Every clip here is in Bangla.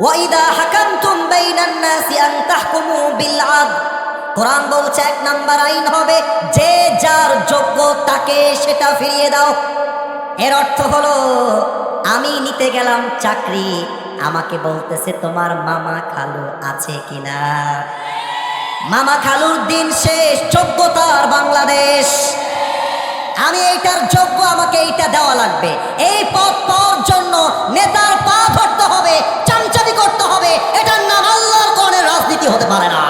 ওয়াইদা হাকামতুম বাইনান নাসি আন তাহকুমু বিল আদল। কোরআন বলছে 1 নাম্বার আইন হবে যে যার যোগ্য তাকে সেটা ফিরিয়ে দাও। এর অর্থ হলো আমি নিতে গেলাম চাকরি, আমাকে বলতেছে তোমার মামা খালু আছে কিনা। মামা খালুর দিন শেষ, যোগ্যতার বাংলাদেশ। আমি এইটার যোগ্য, আমাকে এইটা দেওয়া লাগবে। এই পদ পাওয়ার জন্য নেতার পা ধরতে হবে, চামচামি করতে হবে। এটার নাম আল্লাহর কোরআনের রাজনীতি হতে পারে না।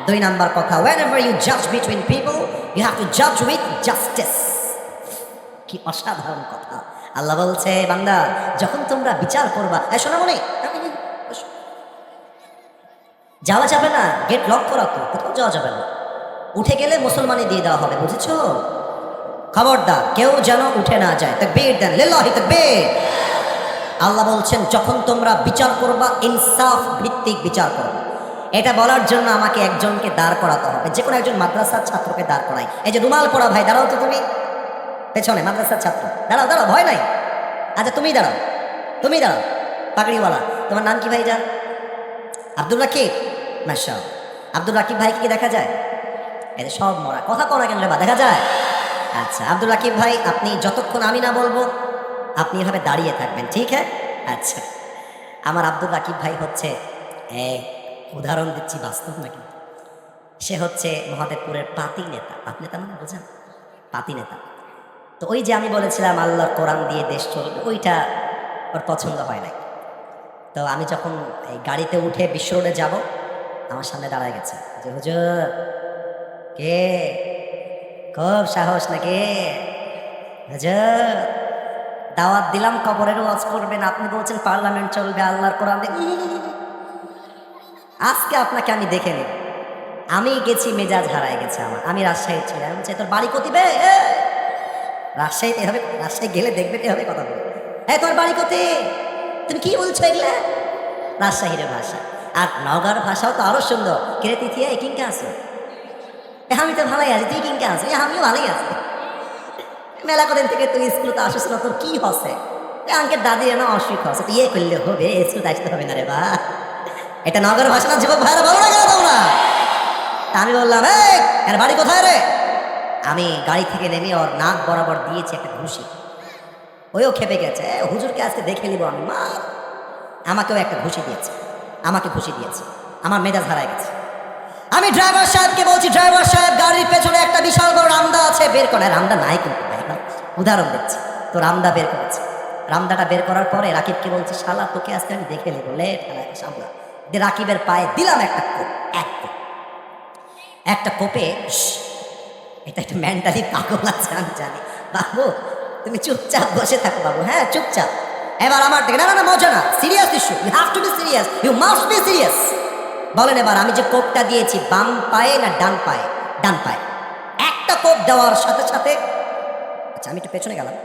2 নাম্বার কথা, whenever you judge between people you have to judge with justice। কি অসাধারণ কথা। আল্লাহ বলছে বান্দা যখন তোমরা বিচার করবা, শোনা মনে যাওয়া যাবে না, গেট লক করা তো, কোথাও যাওয়া যাবে না। উঠে গেলে মুসলমানি দিয়ে দেওয়া হবে, বুঝেছো? খবরদার কেউ যেন উঠে না যায়। তাকবীর দেন, লিল্লাহি তাকবীর। আল্লাহ বলছেন যখন তোমরা বিচার করবা ইনসাফ ভিত্তিক বিচার করবা। এটা বলার জন্য আমাকে একজনকে দাঁড় করাতে হবে, যে কোনো একজন মাদ্রাসার ছাত্রকে দাঁড় করাই। এই যে রুমাল পরা ভাই, দাঁড়াও তো তুমি পেছনে, মাদ্রাসার ছাত্র, দাঁড়াও দাঁড়াও, ভয় নাই। আচ্ছা তুমি দাঁড়াও, তুমি দাঁড়াও, পাগড়িওয়ালা। তোমার নাম কি ভাই যান? আব্দুল রাকিব। মাশাআল্লাহ। আব্দুল রাকিব ভাইকে কি দেখা যায়? এই সব মরা, কথা করা কেন রে বা, দেখা যায়? আচ্ছা আব্দুল রাকিব ভাই, আপনি যতক্ষণ আমি না বলবো আপনি এভাবে দাঁড়িয়ে থাকবেন, ঠিক হ্যাঁ? আচ্ছা, আমার আব্দুল রাকিব ভাই হচ্ছে, উদাহরণ দিচ্ছি, বাস্তব না কিন্তু, সে হচ্ছে মহাদেবপুরের পাতি নেতা। পাতি নেতা মানে বোঝেন? পাতি নেতা। তো ওই যে আমি বলেছিলাম আল্লাহর কোরআন দিয়ে দেশ চলবে, ওইটা ওর পছন্দ হয় নাই। তো আমি যখন এই গাড়িতে উঠে বিশ্ব রোডে যাব, আমার সামনে দাঁড়ায় গেছে যে হুজুর কে, খুব সাহস নাকি হুজুর, দাওয়াত দিলাম কবরের ওয়াজ করবেন, আপনি বলছেন পার্লামেন্ট চলবে, আল্লাহর কোরআন। আজকে আপনাকে আমি দেখে নিব। আমি গেছি, মেজাজ হারায় গেছে আমার। আমি রাজশাহী ছিলাম, বলছে তোর বাড়ি কতিবে? রাজশাহীতে এভাবে, রাজশাহী গেলে দেখবেন এভাবে কথা বলবে, হ্যাঁ তোর বাড়ি কতি, তুমি কি বলছো এগুলা? রাজশাহীর ভাষা। আর নওগাঁর ভাষাও তো আরো সুন্দর। কেরে তিথিয়া কিনকে আছে? আমি তো ভালোই আছি, তুই কিনকে আছে? আমিও ভালোই আছি। মেলা কদিন থেকে তুই স্কুল তো আসিস না, তোর কি হসে? আঙ্কের দাদি না অসুখ হসে, তুই ইয়ে করলে হবে, স্কুল আসতে হবে না রে বা। এটা নগর ভাষা না যুবক ভাইরা, বলো না কেন তোমরা? আমি বললাম এর বাড়ি কোথায় রে? আমি গাড়ি থেকে নেমে ওর নাক বরাবর দিয়েছি একটা ঘুষি। ওইও খেপে গেছে, হুজুরকে আজকে দেখে নিব আমি, মা। আমাকেও একটা ঘুষি দিয়েছে, আমাকে ঘুষি দিয়েছে, আমার মেজাজ হারায় গেছে। আমি ড্রাইভার সাহেবকে বলছি, ড্রাইভার সাহেব গাড়ির পেছনে একটা বিশাল বড় রামদা আছে, বের করে। রামদা নাই কিন্তু ভাই, উদাহরণ দিচ্ছি তো। রামদা বের করেছে। রামদাটা বের করার পরে রাকিবকে বলছি, শালা তোকে আজকে আমি দেখে নেবো, লে ঠেলাকে সামলা দিয়ে রাকিবের পায়ে দিলাম একটা কোপ। একটা কোপে, এটা একটা মেন্টালি পাগল আছে আমি জানি। বাবু তুমি চুপচাপ বসে থাকো বাবু, হ্যাঁ চুপচাপ। এবার আমার দিকে, না না মজা না, serious issue, you have to be serious, you must be serious. বলেন এবার আমি যে কোপটা দিয়েছি বাম পায়ে না ডান পায়ে? ডান পায়ে। একটা কোপ দেওয়ার সাথে সাথে, আচ্ছা আমি একটু পেছনে গেলাম,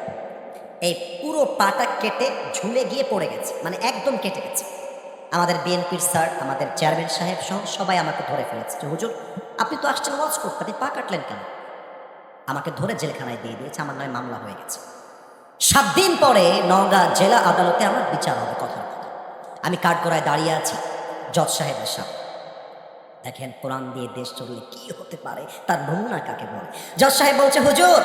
এই পুরো পাটা কেটে ঝুলে গিয়ে পড়ে গেছে, মানে একদম কেটে গেছে। আমাদের বিএনপির স্যার, আমাদের চেয়ারম্যান সাহেব সহ সবাই আমাকে ধরে ফেলেছে যে হুজুর আপনি তো আসছেন ওয়াজ করতে, আপনি পা কাটলেন কেন? আমাকে ধরে জেলখানায় দিয়ে দিয়েছে, আমার নামে মামলা হয়ে গেছে। 7 দিন পরে নওগাঁ জেলা আদালতে আমার বিচার হবে, কথার কথা। আমি কাঠগড়ায় দাঁড়িয়ে আছি জজ সাহেবের সামনে। দেখেন কোরআন দিয়ে দেশ চললে কি হতে পারে, তার নমুনা কাকে বলে। জজ সাহেব বলছে হুজুর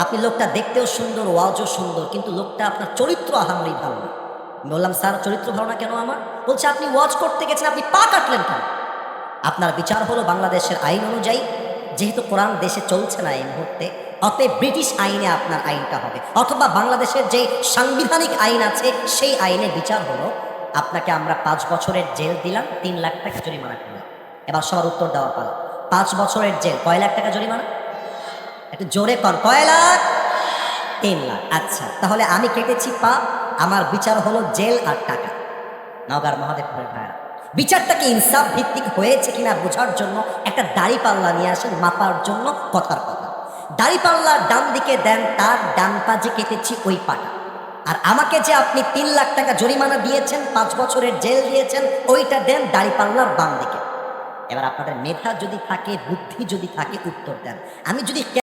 আপনি লোকটা দেখতেও সুন্দর, ওয়াজও সুন্দর, কিন্তু লোকটা আপনার চরিত্র আহামরি ভালো না। বললাম স্যার চরিত্র ভালো না কেন আমার? বলছে আপনি ওয়াজ করতে গেছেন, আপনি পা কাটলেন কেন? আপনার বিচার হলো বাংলাদেশের আইন অনুযায়ী, যেহেতু কোরআন দেশে চলছে না এই মুহূর্তে, অতএব ব্রিটিশ আইনে আপনার আইনটা হবে, অথবা বাংলাদেশের যে সাংবিধানিক আইন আছে সেই আইনে বিচার হলো আপনাকে আমরা 5 বছরের জেল দিলাম, 3 লাখ টাকা জরিমানা করলাম। এবার সবার উত্তর দেওয়া পালা। 5 বছরের জেল, কয় লাখ টাকা জরিমানা? একটু জোরে কর, কয় লাখ? 3 লাখ। আচ্ছা তাহলে আমি কেটেছি পা, আমার বিচার হলো জেল আর টাকা। নওগাঁর মহাদেবপুরের ভাইরা, বিচারটাকে ইনসাফ ভিত্তিক হয়েছে কিনা বোঝার জন্য একটা দাড়িপাল্লা নিয়ে আসেন মাপার জন্য, কথার কথা। দাড়িপাল্লা ডান দিকে দেন, তার ডান পা যে কেটেছি ওই পাটা। আর আমাকে যে আপনি 3 লাখ টাকা জরিমানা দিয়েছেন, 5 বছরের জেল দিয়েছেন, ওইটা দেন দাড়িপাল্লার বাম দিকে। এবার আপনাদের মেধা যদি থাকে, বুদ্ধি যদি থাকে, উত্তর দেন। আমি যদি